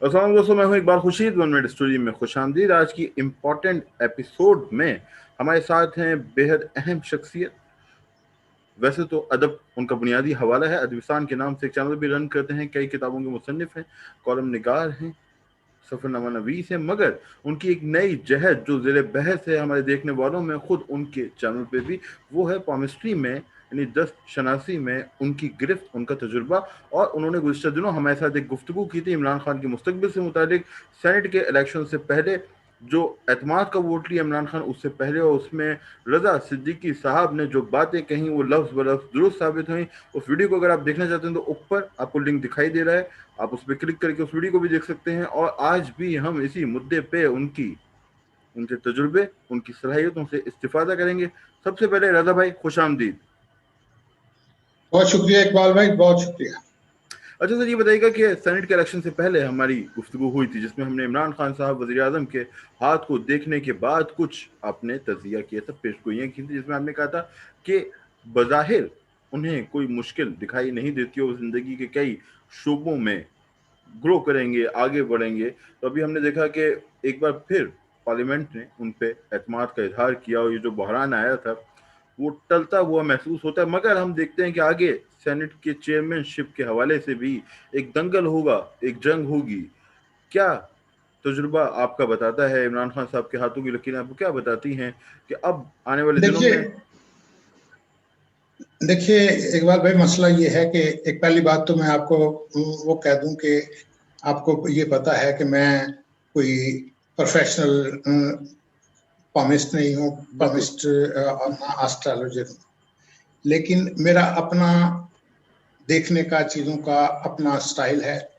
अस्सलाम दोस्तों, मैं हूं इकबाल खुर्शीद। 1 मिनट स्टोरी में खुशामदीद। आज की इम्पोर्टेंट एपिसोड में हमारे साथ हैं बेहद अहम शख्सियत। वैसे तो अदब उनका बुनियादी हवाला है, अदबिस्तान के नाम से एक चैनल भी रन करते हैं, कई किताबों के मुसन्निफ हैं, कॉलम निगार हैं, सफरनामा नवीस है। मगर उनकी एक नई जहद जो ज़ेर बहस है हमारे देखने वालों में, खुद उनके चैनल पे भी, वो है पामिस्ट्री में, यानी दस्त शनासी में उनकी गिरफ्त, उनका तजुर्बा। और उन्होंने गुज़िश्ता दिनों हमारे साथ एक गुफ्तगू की थी इमरान खान के मुस्तकबिल से मुतालिक। सेनेट के इलेक्शन से पहले जो एतमाद का वोट लिया इमरान खान, उससे पहले, और उसमें रजा सिद्दीकी साहब ने जो बातें कहीं वो लफ्ज़ ब लफ्ज़ दुरुस्त साबित हुई। उस वीडियो को अगर आप देखना चाहते हैं तो ऊपर आपको लिंक दिखाई दे रहा है, आप उस पर क्लिक करके उस वीडियो को भी देख सकते हैं। और आज भी हम इसी मुद्दे पे उनके तजुर्बे, उनकी सलाहियतों से इस्तिफादा करेंगे। सबसे पहले रजा भाई, खुश आमदीद। बहुत शुक्रिया इकबाल भाई, बहुत शुक्रिया। अच्छा सर, ये बताइएगा कि सेनेट के इलेक्शन से पहले हमारी गुफ्तगू हुई थी जिसमें हमने इमरान खान साहब वज़ीर आज़म के हाथ को देखने के बाद कुछ आपने तज़किया किया था, पेशगोइयाँ की थी, जिसमें आपने कहा था कि बज़ाहिर उन्हें कोई मुश्किल दिखाई नहीं देती, और ज़िंदगी के कई शोबों में ग्रो करेंगे, आगे बढ़ेंगे। तो अभी हमने देखा कि एक बार फिर पार्लियामेंट ने उन पे एतमाद का इजहार किया, और ये जो बहरान आया था वो टलता हुआ महसूस होता है। मगर हम देखते हैं कि आगे सेनेट के चेयरमैनशिप के हवाले से भी एक दंगल होगा, एक जंग होगी। क्या तजुर्बा आपका बताता है, इमरान खान साहब के हाथों की लकीरें आपको क्या बताती हैं कि अब आने वाले दिनों देखिए में? देखिए इकबाल भाई, मसला ये है कि एक पहली बात तो मैं आपको वो कह दूं कि आपको ये पता है कि मैं कोई प्रोफेशनल पामिस्ट नहीं हूँ, बिल्कुल। पामिस्ट एस्ट्रोलॉजर हूँ। लेकिन मेरा अपना देखने का, चीज़ों का अपना स्टाइल है।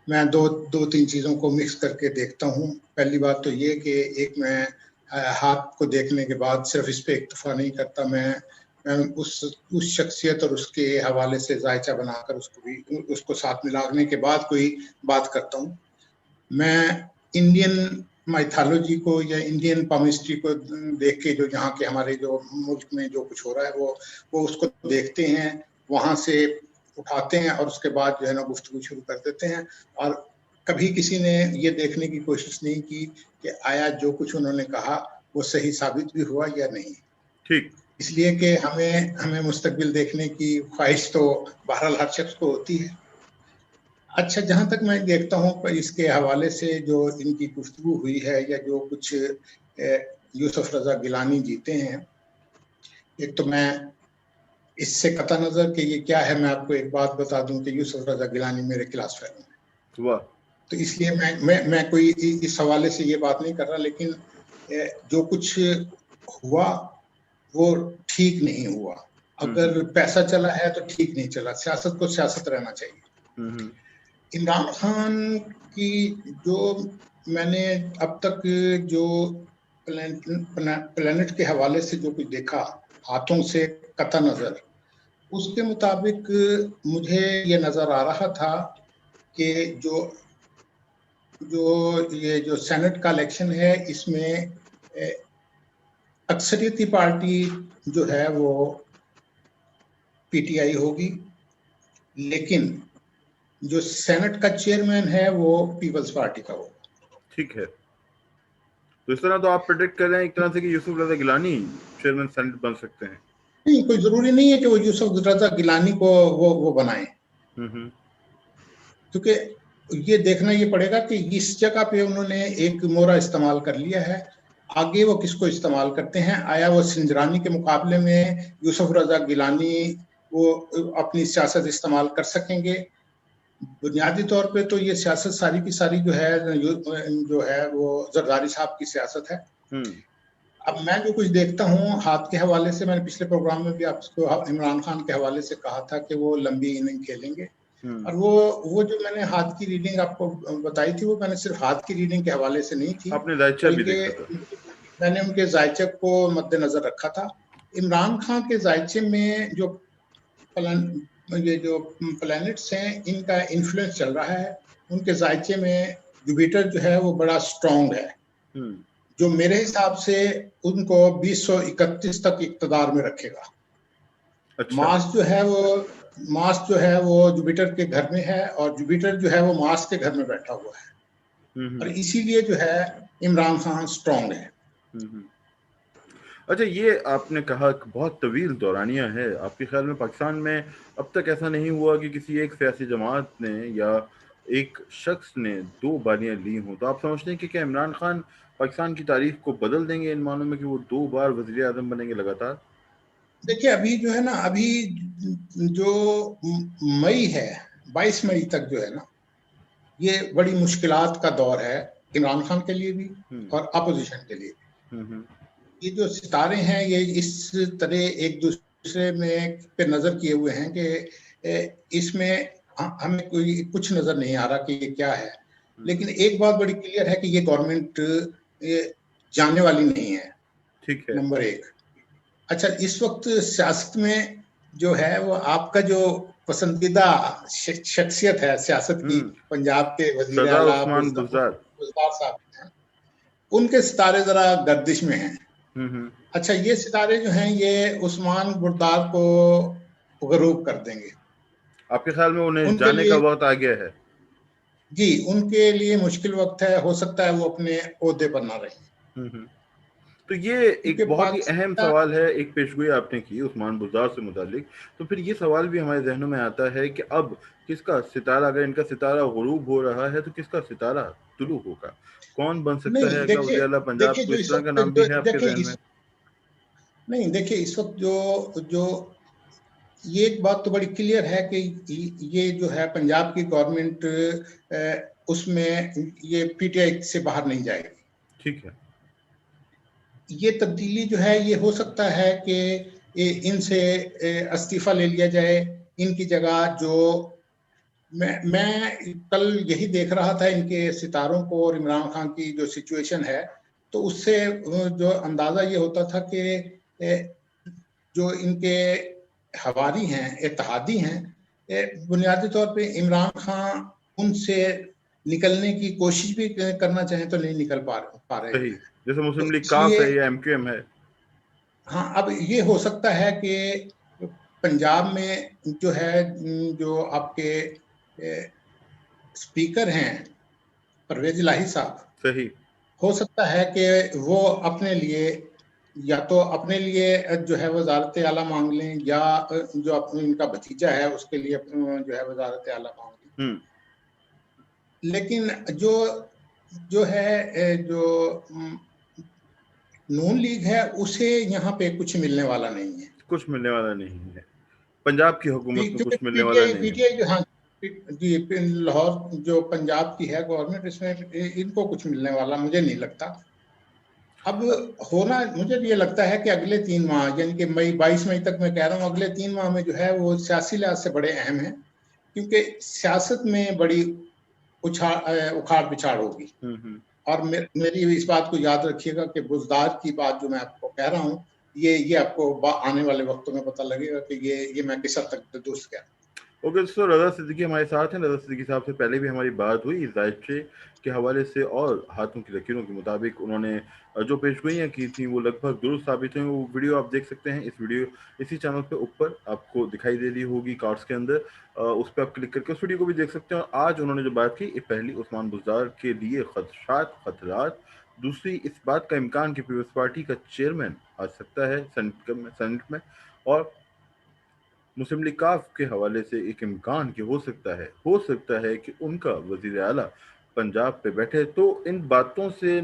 मैं दो दो तीन चीज़ों को मिक्स करके देखता हूँ। पहली बात तो ये कि एक, मैं हाथ को देखने के बाद सिर्फ इस पे इक्तफा नहीं करता, मैं उस शख्सियत और उसके हवाले से जायचा बनाकर उसको साथ मिलाने के बाद कोई बात करता हूँ। मैं इंडियन माइथोलॉजी को या इंडियन पामिस्ट्री को देख के, जो यहाँ के हमारे जो मुल्क में जो कुछ हो रहा है वो उसको देखते हैं, वहाँ से उठाते हैं और उसके बाद जो है ना गुफ्तगू शुरू कर देते हैं। और कभी किसी ने ये देखने की कोशिश नहीं की कि आया जो कुछ उन्होंने कहा वो सही साबित भी हुआ या नहीं। ठीक। इसलिए कि हमें हमें मुस्तकबिल देखने की ख्वाहिश तो बहरहाल हर शख्स को होती है। अच्छा, जहाँ तक मैं देखता हूँ इसके हवाले से जो इनकी गुफ्तगू हुई है या जो कुछ यूसुफ रजा गिलानी जीते हैं, एक तो मैं इससे कता नजर कि ये क्या है, मैं आपको एक बात बता दूं कि यूसुफ रजा गिलानी मेरे क्लास फेलो हैं। वाह। तो इसलिए मैं कोई इस हवाले से ये बात नहीं कर रहा, लेकिन जो कुछ हुआ वो ठीक नहीं हुआ। अगर पैसा चला है तो ठीक नहीं चला। सियासत को सियासत रहना चाहिए। इमरान खान की जो मैंने अब तक जो प्लेनेट के हवाले से जो कुछ देखा हाथों से कता नजर, उसके मुताबिक मुझे ये नजर आ रहा था कि जो जो ये जो सेनेट का इलेक्शन है, इसमें अक्सरियती पार्टी जो है वो पीटीआई होगी, लेकिन जो सेनेट का चेयरमैन है वो पीपल्स पार्टी का होगा। ठीक है। तो इस तरह तो आप प्रेडिक्ट कर रहे हैं एक तरह से कि यूसुफ रजा गिलानी चेयरमैन सेनेट बन सकते हैं? नहीं, कोई जरूरी नहीं है कि वो यूसुफ रजा गिलानी को वो बनाए, क्योंकि ये देखना ये पड़ेगा कि इस जगह पे उन्होंने एक मोहरा इस्तेमाल कर लिया है, आगे वो किसको इस्तेमाल करते हैं। आया वो सिंजरानी के मुकाबले में यूसुफ रजा गिलानी वो अपनी सियासत इस्तेमाल कर सकेंगे? बुनियादी तौर पे तो ये सियासत सारी की सारी जो है वो जरदारी साहब की सियासत है। अब मैं जो कुछ देखता हूँ हाथ के हवाले से, मैंने पिछले प्रोग्राम में भी आपको इमरान खान के हवाले से कहा था कि वो लंबी इनिंग खेलेंगे, और वो जो मैंने हाथ की रीडिंग आपको बताई थी, वो मैंने सिर्फ हाथ की रीडिंग के हवाले से नहीं थी, आपने जायचा भी देखा था? बल्कि मैंने उनके जायचे को मद्देनजर रखा था। इमरान खान के जायचे में जो प्लैनेट्स हैं, इनका इन्फ्लुएंस चल रहा है। उनके जायचे में जुपिटर जो है वो बड़ा स्ट्रॉन्ग है, जो मेरे हिसाब से उनको 2031 तक इक़्तिदार में रखेगा। अच्छा। मार्स जो है वो जुपिटर के घर में है, और जुपिटर जो है वो मार्स के घर में बैठा हुआ है। और इसीलिए जो है इमरान खान स्ट्रांग है। अच्छा, ये आपने कहा कि बहुत तवील दौरानिया है, आपके ख्याल में पाकिस्तान में अब तक ऐसा नहीं हुआ कि किसी एक सियासी जमात ने या एक शख्स ने 2 बारियां ली हों, तो आप समझते हैं कि क्या इमरान खान पाकिस्तान की तारीख को बदल देंगे इन मानों में कि वो 2 बार वज़ीर आज़म बनेंगे लगातार? देखिए अभी जो है ना, अभी जो मई है, 22 मई तक जो है ना, ये बड़ी मुश्किलात का दौर है इमरान खान के लिए भी और अपोजिशन के लिए भी। ये जो सितारे हैं ये इस तरह एक दूसरे में पे नजर किए हुए हैं कि इसमें हमें कोई कुछ नजर नहीं आ रहा कि ये क्या है। लेकिन एक बात बड़ी क्लियर है कि ये गवर्नमेंट जाने वाली नहीं है। ठीक है। नंबर एक। अच्छा, इस वक्त सियासत में जो है वो आपका जो पसंदीदा शख्सियत है सियासत की, पंजाब के वजीर सरदार आला उस्मान बुज़दार बुज़दार साहब हैं, उनके सितारे जरा गर्दिश में हैं। अच्छा, ये सितारे जो हैं ये उस्मान बुज़दार को गरूब कर देंगे। आपके ख्याल में उन्हें उनके जाने का लिए वक्त आ गया है? जी, उनके लिए मुश्किल वक्त है, हो सकता है वो अपने ओहदे पर ना रहें। तो ये एक क्योंकि बहुत ही अहम पाकिस्तान, सवाल है, एक पेशगोई आपने की उस्मान बुज़दार से मुतालिक, तो फिर ये सवाल भी हमारे ज़हनों में आता है कि अब किसका सितारा, अगर इनका सितारा गुरूब हो रहा है तो किसका सितारा तुलू होगा? कौन बन सकता नहीं है अगला देखिए, वज़ीर आला पंजाब? देखिए कोई जो इस इस तरह का वक्त नाम भी है आपके देखिए ज़हन में? इस नहीं देखिए इस वक्त जो जो ये एक बात तो बड़ी क्लियर है कि ये जो है पंजाब की गवर्नमेंट उसमें ये पीटीआई से बाहर नहीं जाएगी। ठीक है। ये तब्दीली जो है ये हो सकता है कि इनसे इस्तीफा ले लिया जाए, इनकी जगह जो मैं कल यही देख रहा था इनके सितारों को और इमरान खान की जो सिचुएशन है, तो उससे जो अंदाजा ये होता था कि जो इनके हवारी हैं, इत्तेहादी हैं, बुनियादी तौर पे इमरान खान उनसे निकलने की कोशिश भी करना चाहें तो नहीं निकल पा रहे सही, हैं। जैसे मुस्लिम तो लीग काफ इसलिए है या एमक्यूएम है। हाँ, अब ये हो सकता है कि पंजाब में जो है जो आपके स्पीकर हैं परवेज इलाही साहब, सही। हो सकता है कि वो अपने लिए या तो अपने लिए जो है वजारत आला मांग लें या जो इनका भतीजा है उसके लिए जो है वजारत आला मांग लें। लेकिन जो जो है जो नून लीग है उसे यहाँ पे कुछ मिलने वाला नहीं है। कुछ मिलने वाला नहीं है, पंजाब की हुकूमत को क्योंकि कुछ मिलने वाला नहीं है। पीटीआई जो, हाँ जी, लाहौर जो पंजाब की है गवर्नमेंट, इसमें इनको कुछ मिलने वाला मुझे नहीं लगता। अब होना मुझे ये लगता है कि अगले 3 माह यानी कि मई 22 मई तक, मैं कह रहा हूँ अगले 3 माह में जो है वो सियासी लिहाज से बड़े अहम हैं, क्योंकि सियासत में बड़ी उखाड़ पिछाड़ होगी। और मेरी इस बात को याद रखिएगा कि बुज़दार की बात जो मैं आपको कह रहा हूँ, ये आपको आने वाले वक्तों में पता लगेगा कि ये मैं किस हद तक दुरुस्त कह रहा हूँ। ओके दोस्तों, रज़ा सिद्दीकी हमारे साथ हैं। रज़ा सिद्दीकी साहब से पहले भी हमारी बात हुई इस दायित्व के हवाले से और हाथों की लकीरों के मुताबिक उन्होंने जो पेशगोइयाँ की थी वो लगभग दुरुस्त साबित हुई। वो वीडियो आप देख सकते हैं, इसी चैनल पे ऊपर आपको दिखाई दे रही होगी कार्ड्स के अंदर, उस पर आप क्लिक करके उस वीडियो को भी देख सकते हैं। और आज उन्होंने जो बात की, पहली उस्मान बुज़दार के लिए खतरात, दूसरी इस बात का इम्कान कि पीपल्स पार्टी का चेयरमैन आ सकता है सेनेट में, और मुस्लिम लीग काफ के हवाले से एक इम्कान कि हो सकता है कि उनका वजीर आला पंजाब पे बैठे। तो इन बातों से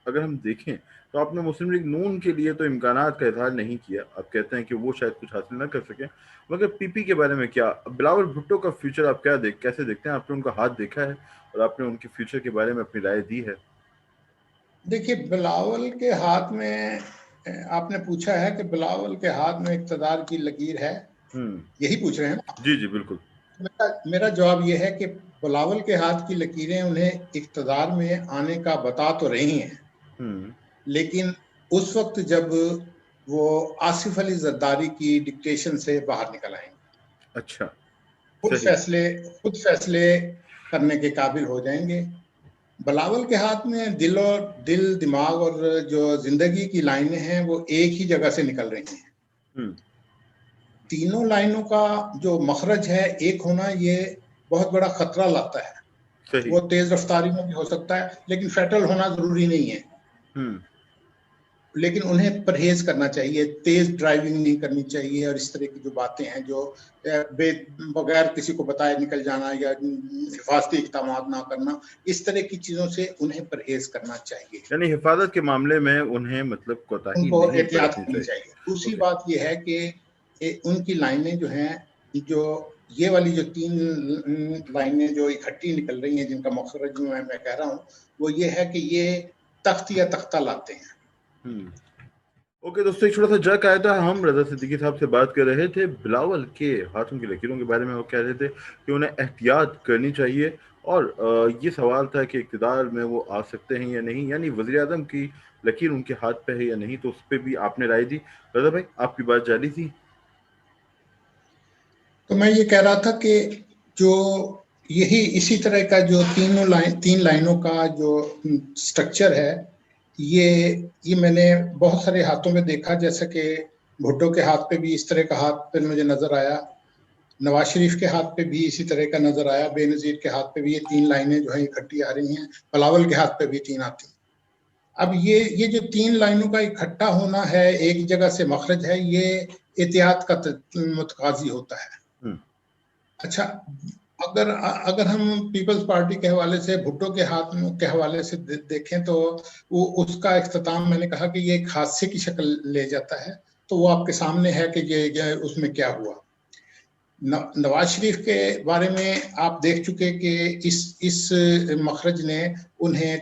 अगर हम देखें तो आपने मुस्लिम लीग नून के लिए तो इम्कानात का इजहार नहीं किया, आप कहते हैं कि वो शायद कुछ हासिल ना कर सके, मगर पीपी के बारे में क्या, बिलावल भुट्टो का फ्यूचर आप कैसे देखते हैं? आपने उनका हाथ देखा है और आपने उनके फ्यूचर के बारे में अपनी राय दी है? देखिए, बिलावल के हाथ में, आपने पूछा है कि बिलावल के हाथ में इक़्तिदार की लकीर है, यही पूछ रहे हैं ना? जी जी बिल्कुल। मेरा जवाब यह है कि बिलावल के हाथ की लकीरें उन्हें इक़्तिदार में आने का बता तो रही हैं, लेकिन उस वक्त जब वो आसिफ अली जरदारी की डिक्टेशन से बाहर निकल आएंगे, अच्छा, खुद फैसले करने के काबिल हो जाएंगे। बिलावल के हाथ में दिल दिमाग और जो जिंदगी की लाइनें हैं वो एक ही जगह से निकल रही हैं। तीनों लाइनों का जो मखरज है एक होना, ये बहुत बड़ा खतरा लाता है। सही। वो तेज रफ्तारी में भी हो सकता है, लेकिन फेटल होना जरूरी नहीं है। लेकिन उन्हें परहेज करना चाहिए, तेज ड्राइविंग नहीं करनी चाहिए, और इस तरह की जो बातें हैं जो बगैर किसी को बताए निकल जाना या हिफाजती इक़दाम ना करना, इस तरह की चीजों से उन्हें परहेज करना चाहिए। यानी हिफाजत के मामले में उन्हें मतलब कोताही उनको नहीं एहतियात बरतनी करनी चाहिए। चाहिए। दूसरी ओके। बात ये है कि उनकी लाइनें जो हैं, जो ये वाली जो 3 लाइनें जो इकट्ठी निकल रही हैं, जिनका मखरज मैं कह रहा हूँ, वो ये है कि ये तख्त या तख्ता लाते हैं। ओके दोस्तों, एक छोटा सा जक आया था। हम रजा सिद्दीकी साहब से बात कर रहे थे बिलावल के हाथों की लकीरों के बारे में। वो कह रहे थे कि उन्हें एहतियात करनी चाहिए, और ये सवाल था कि इक़्तिदार में वो आ सकते हैं या नहीं, यानी वज़ीर आज़म की लकीर उनके हाथ पे है या नहीं, तो उस पर भी आपने राय दी। रजा भाई, आपकी बात जारी थी। तो मैं ये कह रहा था कि जो यही इसी तरह का जो 3 लाइनों का जो स्ट्रक्चर है, ये मैंने बहुत सारे हाथों में देखा। जैसे कि भुट्टो के हाथ पे भी इस तरह का हाथ पे मुझे नजर आया, नवाज शरीफ के हाथ पे भी इसी तरह का नजर आया, बेनजीर के हाथ पे भी ये 3 लाइनें जो है इकट्ठी आ रही हैं, बिलावल के हाथ पे भी 3 आती हैं। अब ये जो 3 लाइनों का इकट्ठा होना है, एक जगह से मखरज है, ये एहतियात का मुतकाजी होता है। अच्छा, अगर अगर हम पीपल्स पार्टी के हवाले से, भुट्टो के हाथ के हवाले से देखें, तो वो उसका इख्तिताम मैंने कहा कि ये एक हादसे की शक्ल ले जाता है। तो वो आपके सामने है कि ये उसमें क्या हुआ। नवाज शरीफ के बारे में आप देख चुके कि इस मखरज ने उन्हें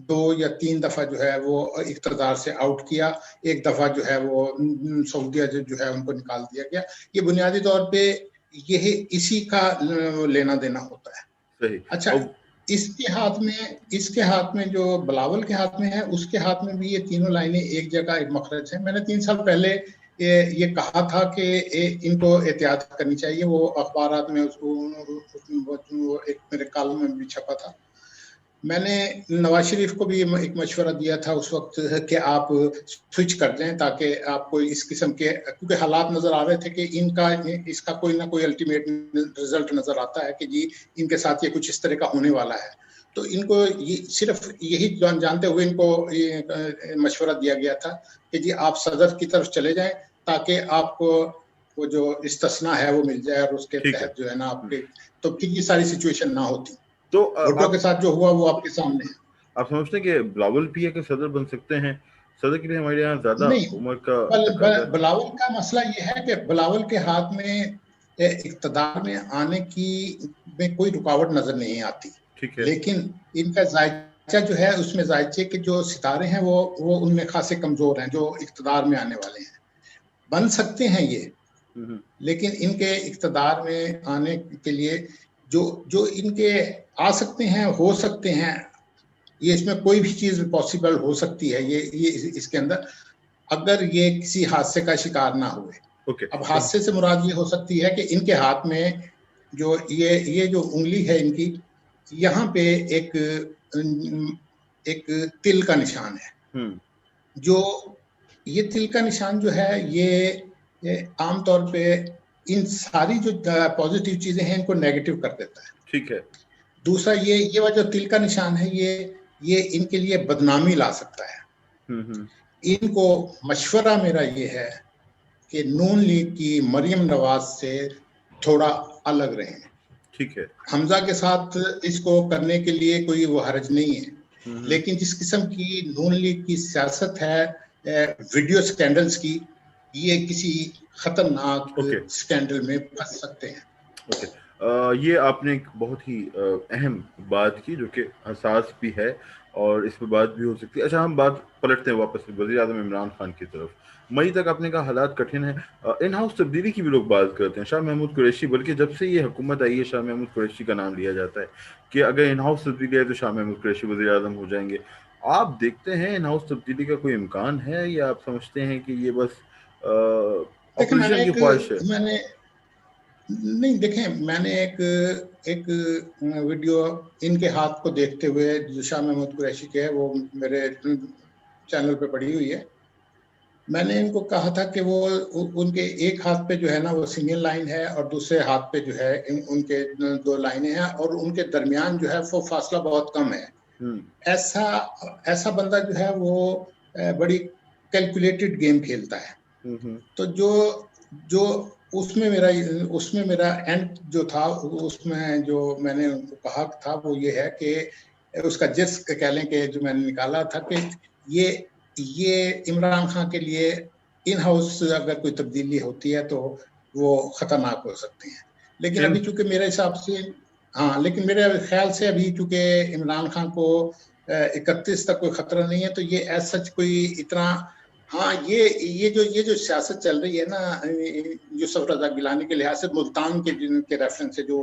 2 या 3 दफा जो है वो इक़्तिदार से आउट किया, एक दफा जो है वो सऊदिया जो है उनको निकाल दिया गया। ये बुनियादी तौर पे यही इसी का लेना देना होता है। सही। अच्छा, इसके हाथ में जो बिलावल के हाथ में है, उसके हाथ में भी ये तीनों लाइनें एक जगह एक मखरज है। मैंने 3 साल पहले ये कहा था कि इनको एहतियात करनी चाहिए। वो अखबारात में उसको एक मेरे कॉलम में भी छपा था। मैंने नवाज शरीफ को भी एक मशवरा दिया था उस वक्त कि आप स्विच कर दें, ताकि आपको इस किस्म के, क्योंकि हालात नजर आ रहे थे कि इसका कोई ना कोई अल्टीमेट रिजल्ट नजर आता है कि जी इनके साथ ये कुछ इस तरह का होने वाला है। तो इनको सिर्फ यही जानते हुए इनको मशवरा दिया गया था कि जी आप सदर की तरफ चले जाएं, ताकि आपको वो जो इस्तिस्ना है वो मिल जाए, और उसके तहत जो है ना आपके, तो फिर ये सारी सिचुएशन ना होती। तो भुट्टो के साथ जो हुआ वो आपके सामने है। आप समझते हैं कि बिलावल पीए के सदर बन सकते हैं? सदर के लिए हमारे यहाँ ज्यादा नहीं, उम्र का तकाजा है। बिलावल का मसला ये है कि बिलावल के हाथ में इक़्तिदार में आने की में कोई रुकावट नजर नहीं आती। ठीक है। लेकिन इनका जायचा जो है, उसमें जायचे के जो सितारे हैं वो उनमें खासे कमजोर हैं, जो इक़्तिदार में आने वाले हैं। बन सकते हैं ये, लेकिन इनके इक़्तिदार में आने के लिए जो जो इनके आ सकते हैं, हो सकते हैं, ये इसमें कोई भी चीज पॉसिबल हो सकती है। ये इसके अंदर, अगर ये किसी हादसे का शिकार ना हुए। अब हादसे से मुराद ये हो सकती है कि इनके हाथ में जो ये जो उंगली है इनकी, यहाँ पे एक तिल का निशान है। जो ये तिल का निशान जो है, ये आमतौर पे इन सारी जो पॉजिटिव चीजें हैं इनको नेगेटिव कर देता है। ठीक है। दूसरा, ये वाला जो तिल का निशान है, ये इनके लिए बदनामी ला सकता है। इनको मशवरा मेरा ये है कि नून लीग की मरियम नवाज से थोड़ा अलग रहें। ठीक है। हमजा के साथ इसको करने के लिए कोई वो हर्ज नहीं है, लेकिन जिस किस्म की नून लीग की सियासत है वीडियो स्कैंडल्स की, ये किसी खतरनाक स्कैंडल में फंस सकते हैं। ये आपने एक बहुत ही अहम बात की, जो कि हसास भी है और इस पर बात भी हो सकती है। अच्छा, हम बात पलटते हैं वापस वज़ीर आज़म इमरान खान की तरफ। मई तक आपने कहा हालात कठिन है। इन हाउस तब्दीली की भी लोग बात करते हैं। शाह महमूद कुरैशी, बल्कि जब से ये हुकूमत आई है, शाह महमूद कुरैशी का नाम लिया जाता है कि अगर इन हाउस तब्दीली है तो शाह महमूद कुरैशी वज़ीर आज़म हो जाएंगे। आप देखते हैं इन हाउस तब्दीली का कोई इम्कान है, या आप समझते हैं कि ये बस अपोजिशन की ख्वाहिश है? नहीं, देखें, मैंने एक वीडियो इनके हाथ को देखते हुए, जो शाह महमूद कुरैशी के है, वो मेरे चैनल पे पड़ी हुई है। मैंने इनको कहा था कि वो उनके एक हाथ पे जो है ना वो सिंगल लाइन है और दूसरे हाथ पे जो है उनके दो लाइनें हैं और उनके दरमियान जो है वो फासला बहुत कम है। ऐसा ऐसा बंदा जो है वो बड़ी कैलकुलेटेड गेम खेलता है। तो जो उसमें मेरा एंड जो था, उसमें जो मैंने उनको कहा था वो ये है कि उसका जिस कह लें कि जो मैंने निकाला था कि ये इमरान खान के लिए इन हाउस अगर कोई तब्दीली होती है तो वो खतरनाक हो सकती है। लेकिन अभी चूंकि मेरे हिसाब से, हाँ, लेकिन मेरे ख्याल से अभी चूंकि इमरान खान को 31 तक कोई खतरा नहीं है, तो ये एज सच कोई इतना, हाँ, ये जो सियासत चल रही है ना, यूसुफ रजा गिलानी के लिहाज से मुल्तान के रेफरेंस से, जो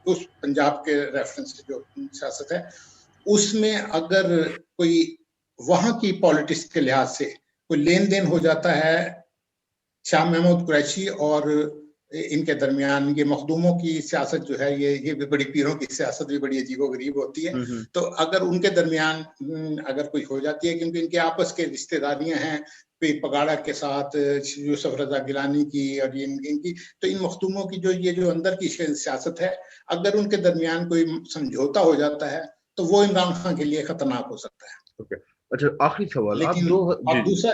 उस पंजाब के रेफरेंस से जो सियासत है, उसमें अगर कोई वहां की पॉलिटिक्स के लिहाज से कोई लेन देन हो जाता है शाह महमूद कुरैशी और इनके दरमियान, ये मखदूमों की सियासत जो है, ये भी बड़ी पीरों की सियासत भी बड़ी अजीबोगरीब होती है। तो अगर उनके दरमियान अगर कोई हो जाती है, क्योंकि इनके आपस के रिश्तेदारियां हैं पगाड़ा के साथ, यूसुफ रजा गिलानी की और इनकी, तो इन मखदूमों की जो अंदर की सियासत है, अगर उनके दरमियान कोई समझौता हो जाता है तो वो इमरान खान के लिए खतरनाक हो सकता है। ओके, अच्छा, आखिरी सवाल। आप लेकिन दो और दूसरा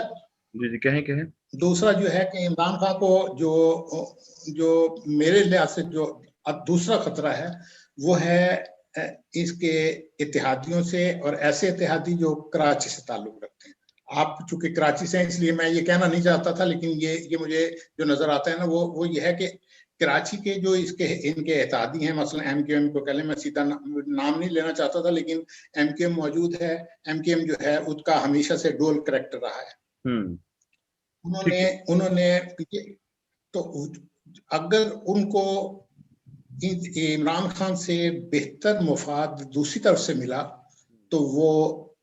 जी कहें। दूसरा जो है कि इमरान खान को जो मेरे लिहाज से जो दूसरा खतरा है वो है इसके इत्तेहादियों से, और ऐसे इत्तेहादी जो कराची से ताल्लुक रखते हैं। आप चूंकि कराची से हैं इसलिए मैं ये कहना नहीं चाहता था, लेकिन ये मुझे जो नजर आता है ना वो ये है कि कराची के जो इनके इत्तेहादी हैं, मसलन एमक्यूएम को कह लें, मैं सीधा नाम नहीं लेना चाहता था, लेकिन एमक्यूएम मौजूद है। एमक्यूएम जो है उसका हमेशा से डोल करैक्टर रहा है। उन्होंने तो अगर उनको इमरान खान से बेहतर मुफाद दूसरी तरफ से मिला तो वो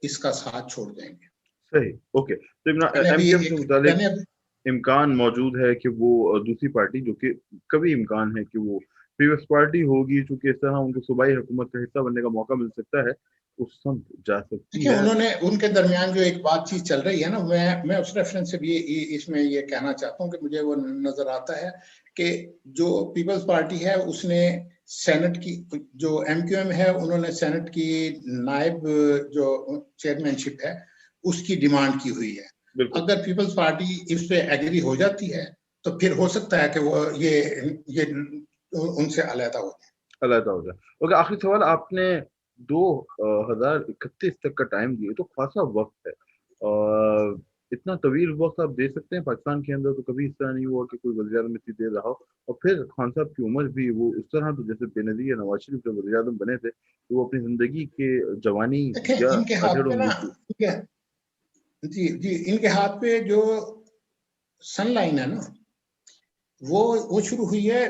इसका साथ छोड़ देंगे। सही, ओके। तो एमक्यूएम के मुताबिक इम्कान मौजूद है कि वो दूसरी पार्टी, जो कि कभी इम्कान है कि वो पीपल्स पार्टी होगी, चूंकि इस तरह उनको सूबाई हुकूमत का हिस्सा बनने का मौका मिल सकता है, उस समत जा सकती है। उन्होंने उनके दरमियान जो एक बातचीत चल रही है ना, मैं उस रेफरेंस से भी इसमें ये कहना चाहता हूँ कि मुझे वो नजर आता है कि जो पीपल्स पार्टी है उसने सेनेट की, जो एमक्यूएम है उन्होंने सेनेट की नायब जो चेयरमैनशिप है उसकी डिमांड की हुई है। अगर पीपल्स पार्टी इस पे एग्री हो जाती है तो फिर हो सकता है कि वो ये उनसे अलहदा हो जाए। ओके, आखिरी सवाल। आपने 2031 तक का टाइम दिए, तो खासा वक्त है। इतना तवील वक्त आप दे सकते हैं? पाकिस्तान के अंदर तो कभी इस तरह नहीं हुआ कि कोई वज़ीर आज़म इतनी देर रहा हो, और फिर खान साहब की उम्र भी वो इस तरह, तो जैसे बेनज़ीर या नवाज शरीफ जब वज़ीर आज़म बने थे तो वो अपनी जिंदगी के जवानी या इनके हाथ पे ना, जी इनके हाथ पे जो सनलाइन है ना, वो शुरू हुई है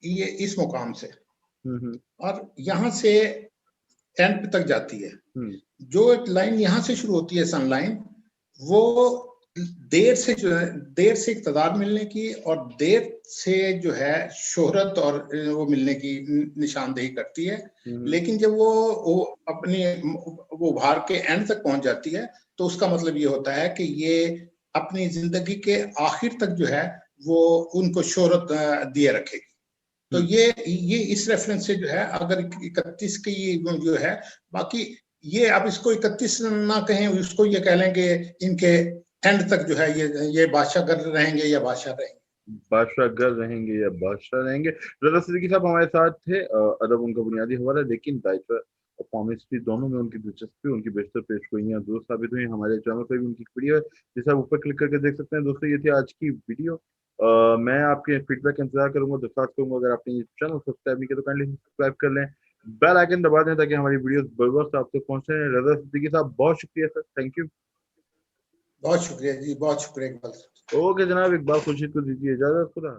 ये इस मुकाम से, और यहाँ से एंड तक जाती है। जो लाइन यहाँ से शुरू होती है सनलाइन, वो देर से इक़्तिदार मिलने की और देर से जो है शोहरत और वो मिलने की निशानदेही करती है। लेकिन जब वो अपनी वो उभार के एंड तक पहुंच जाती है तो उसका मतलब ये होता है कि ये अपनी जिंदगी के आखिर तक जो है वो उनको शोहरत दिए रखेगी। तो ये इस रेफरेंस से जो है, अगर 31 की जो है, बाकी ये आप इसको 31 ना कहें, उसको ये कह लें कि इनके एंड तक जो है ये बादशाह गर रहेंगे या बादशाह रहेंगे या बादशाह रहेंगे। रज़ा सिद्दीकी साहब हमारे साथ थे। अदब उनका बुनियादी हवाला, लेकिन दायित्व और कॉमिस्ट्री दोनों में उनकी दिलचस्पी, उनकी बेहतर पेशगोइयां दुरुस्त साबित हुई। हमारे चैनल पर भी उनकी वीडियो है जिसे आप ऊपर क्लिक करके देख सकते हैं। दोस्तों, ये थी आज की वीडियो। मैं आपके फीडबैक का इंतजार करूंगा, दरख्वास्त करूंगा, अगर आपने चैनल सब्सक्राइब नहीं किया तो काइंडली सब्सक्राइब कर लें, बेल आइकन दबा दें ताकि हमारी वीडियोस बर वक्त आप तक पहुंचे। रज़ा सिद्दीकी साहब, बहुत शुक्रिया सर, थैंक यू। बहुत शुक्रिया जी, बहुत शुक्रिया इकबाल। ओके जनाब, इकबाल खुर्शीद को दीजिए इजाजत। खुदा।